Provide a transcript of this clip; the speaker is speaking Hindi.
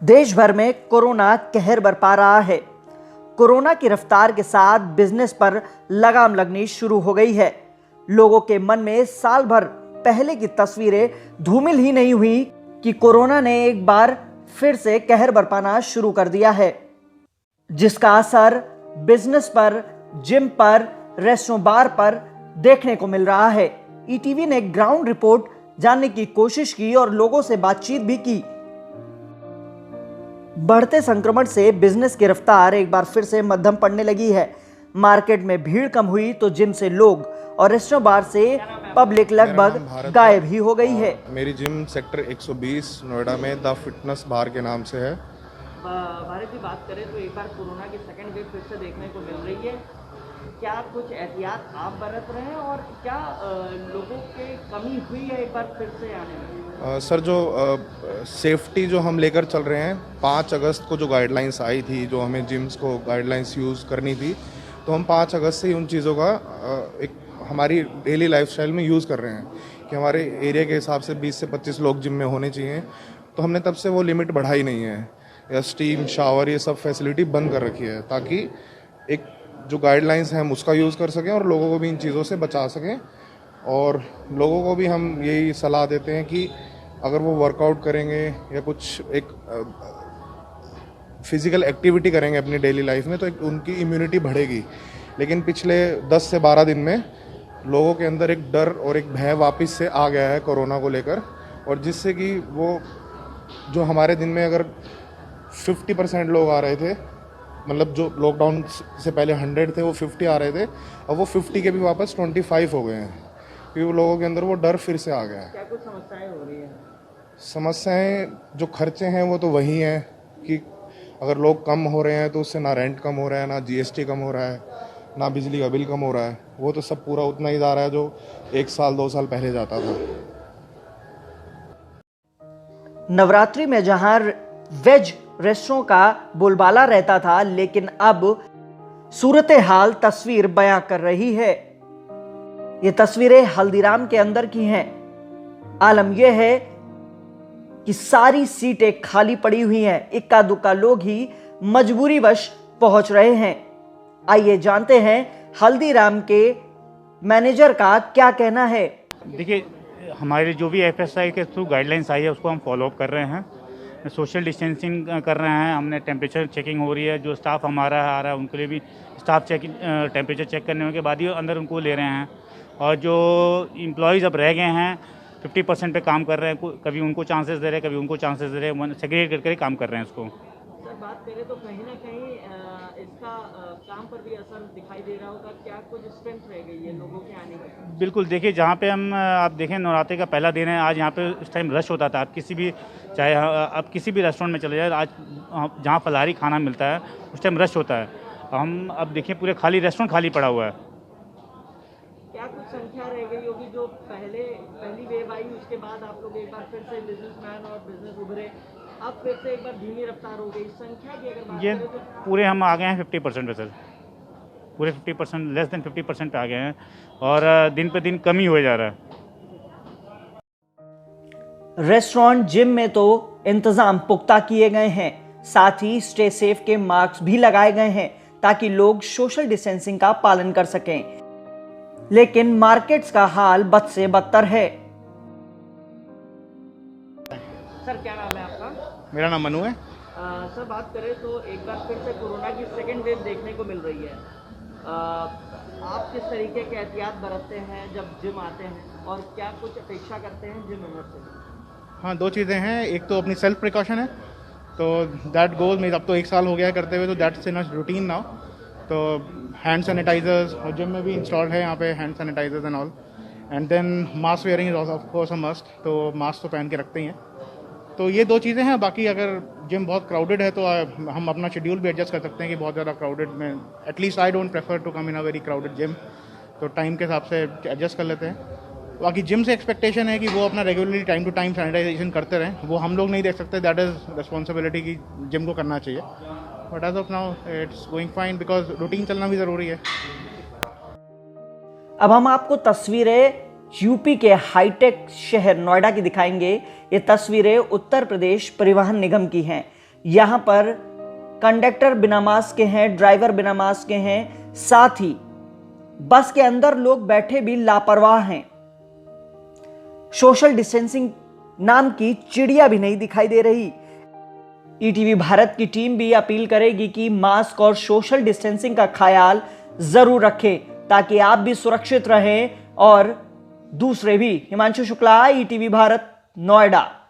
देश भर में कोरोना कहर बरपा रहा है। कोरोना की रफ्तार के साथ बिजनेस पर लगाम लगनी शुरू हो गई है। लोगों के मन में साल भर पहले की तस्वीरें धूमिल ही नहीं हुई कि कोरोना ने एक बार फिर से कहर बरपाना शुरू कर दिया है, जिसका असर बिजनेस पर, जिम पर, रेस्टोरेंट बार पर देखने को मिल रहा है। ईटीवी ने ग्राउंड रिपोर्ट जानने की कोशिश की और लोगों से बातचीत भी की। बढ़ते संक्रमण से बिजनेस की रफ्तार एक बार फिर से मध्यम पड़ने लगी है। मार्केट में भीड़ कम हुई तो जिम से लोग और रेस्टोरेंट बार से पब्लिक लगभग गायब ही हो गई है। मेरी जिम सेक्टर 120 नोएडा में द फिटनेस बार के नाम से है। भारत की बात करें तो एक बार कोरोना की सेकेंड वेव फिर से देखने को मिल रही है। क्या कुछ एहतियात आप बरत रहे हैं और क्या लोगों के कमी हुई है एक बार फिर से आने में? सर, जो सेफ्टी जो हम लेकर चल रहे हैं, 5 अगस्त को जो गाइडलाइंस आई थी, जो हमें जिम्स को गाइडलाइंस यूज़ करनी थी, तो हम 5 अगस्त से ही उन चीज़ों का एक हमारी डेली लाइफस्टाइल में यूज़ कर रहे हैं कि हमारे एरिया के हिसाब से 20 से 25 लोग जिम में होने चाहिए। तो हमने तब से वो लिमिट बढ़ाई नहीं है, या स्टीम शावर ये सब फैसिलिटी बंद कर रखी है, ताकि एक जो गाइडलाइंस हैं हम उसका यूज़ कर सकें और लोगों को भी इन चीज़ों से बचा सकें। और लोगों को भी हम यही सलाह देते हैं कि अगर वो वर्कआउट करेंगे या कुछ एक फिज़िकल एक्टिविटी करेंगे अपनी डेली लाइफ में, तो एक उनकी इम्यूनिटी बढ़ेगी। लेकिन पिछले 10 से 12 दिन में लोगों के अंदर एक डर और एक भय वापस से आ गया है कोरोना को लेकर, और जिससे कि वो जो हमारे दिन में अगर 50% लोग आ रहे थे, मतलब जो लॉकडाउन से पहले 100 थे वो 50 आ रहे थे, अब वो 50 के भी वापस 25 हो गए हैं, क्योंकि लोगों के अंदर वो डर फिर से आ गया है। क्या कुछ समस्याएं हो रही हैं? समस्याएं जो खर्चे हैं वो तो वही हैं कि अगर लोग कम हो रहे हैं तो उससे ना रेंट कम हो रहा है, ना जीएसटी कम हो रहा है, ना बिजली का बिल कम हो रहा है। वो तो सब पूरा उतना ही जा रहा है जो 1 साल 2 साल पहले जाता था। नवरात्रि में जहां वेज रेस्टोरेंट का बोलबाला रहता था, लेकिन अब सूरत हाल तस्वीर बयां कर रही है। ये तस्वीरें हल्दीराम के अंदर की हैं। आलम यह है कि सारी सीटें खाली पड़ी हुई हैं। इक्का दुक्का लोग ही मजबूरीवश पहुंच रहे हैं। आइए जानते हैं हल्दीराम के मैनेजर का क्या कहना है। देखिए, हमारे जो भी एफएसआई के थ्रू गाइडलाइंस आई है उसको हम फॉलो अप कर रहे हैं। सोशल डिस्टेंसिंग कर रहे हैं, हमने टेम्परेचर चेकिंग हो रही है। जो स्टाफ हमारा आ रहा है उनके लिए भी स्टाफ टेम्परेचर चेक करने के बाद ही अंदर उनको ले रहे हैं। और जो एम्प्लॉयज़ अब रह गए हैं 50% पे काम कर रहे हैं, कभी उनको चांसेस दे रहे हैं, कभी उनको चांसेस दे रहे हैं, सेग्रीगेट करके काम कर रहे हैं इसको। सर, बात करें तो कहीं ना कहीं इसका काम पर भी असर दिखाई दे रहा होगा। क्या कुछ स्ट्रेंथ रह गई है लोगों के आने की? बिल्कुल, देखिए जहाँ पे हम आप देखें नवरात्रि का पहला दिन है आज, यहाँ पे इस टाइम रश होता था। आप किसी भी चाहे आप किसी भी रेस्टोरेंट में चले जाए, आज जहाँ फलाहारी खाना मिलता है उस टाइम रश होता है। हम अब देखिए पूरे खाली रेस्टोरेंट खाली पड़ा हुआ है। क्या कुछ संख्या रह गई होगी जो पहली वेव आई उसके बाद आप लोग एक बार फिर से बिजनेसमैन और बिजनेस उभरे, अब फिर से एक बार धीमी रफ्तार हो गई संख्या की अगर बात ये करें तो? पूरे हम आ गए हैं 50% पे सर, पूरे 50%, लेस देन 50% पे आ गए हैं और दिन पे दिन कम ही हो जा रहा है। रेस्टोरेंट, जिम में तो इंतजाम पुख्ता किए गए हैं, साथ ही स्टे सेफ के मार्क्स भी लगाए गए हैं ताकि लोग सोशल डिस्टेंसिंग का पालन कर सकें। लेकिन मार्केट्स का हाल बद से बदतर है। सर, क्या नाम है आपका? मेरा नाम मनु है। सर, बात करें तो एक बार फिर से कोरोना की सेकेंड वेव देखने को मिल रही है। आप किस तरीके के एहतियात बरतते हैं जब जिम आते हैं और क्या कुछ अपेक्षा करते हैं जिम ओनर से? हाँ, 2 चीज़ें हैं। एक तो अपनी सेल्फ प्रिकॉशन है, तो दैट गोल में अब तो 1 साल हो गया है करते हुए, तो दैट्स इन रूटीन नाउ। तो हैंड सैनिटाइजर्स और जिम में भी इंस्टॉल्ड है यहाँ पे hand sanitizers and all. And then mask wearing is of course a must, तो मास्क तो पहन के रखते ही हैं। तो ये 2 चीज़ें हैं। बाकी अगर जिम बहुत क्राउडेड है तो हम अपना शेड्यूल भी एडजस्ट कर सकते हैं कि बहुत ज़्यादा क्राउडेड में at least I don't prefer to come in a very crowded gym, तो टाइम के हिसाब से एडजस्ट कर लेते हैं। बाकी जिम से एक्सपेक्टेशन है कि वो अपना regularly time to time sanitization करते रहें। वो हम लोग नहीं देख सकते, दैट इज़ रिस्पॉन्सिबिलिटी की जिम को करना चाहिए। But as of now it's going fine because routine चलना भी ज़रूरी है। अब हम आपको तस्वीरें यूपी के हाईटेक शहर नोएडा की दिखाएंगे। ये तस्वीरें उत्तर प्रदेश परिवहन निगम की हैं। यहां पर कंडक्टर बिना मास्क के हैं, ड्राइवर बिना मास्क के हैं, साथ ही बस के अंदर लोग बैठे भी लापरवाह हैं। सोशल डिस्टेंसिंग नाम की चिड़िया भी नहीं दिखाई दे रही। ईटीवी भारत की टीम भी अपील करेगी कि मास्क और सोशल डिस्टेंसिंग का ख्याल जरूर रखें ताकि आप भी सुरक्षित रहें और दूसरे भी। हिमांशु शुक्ला, ईटीवी भारत, नोएडा।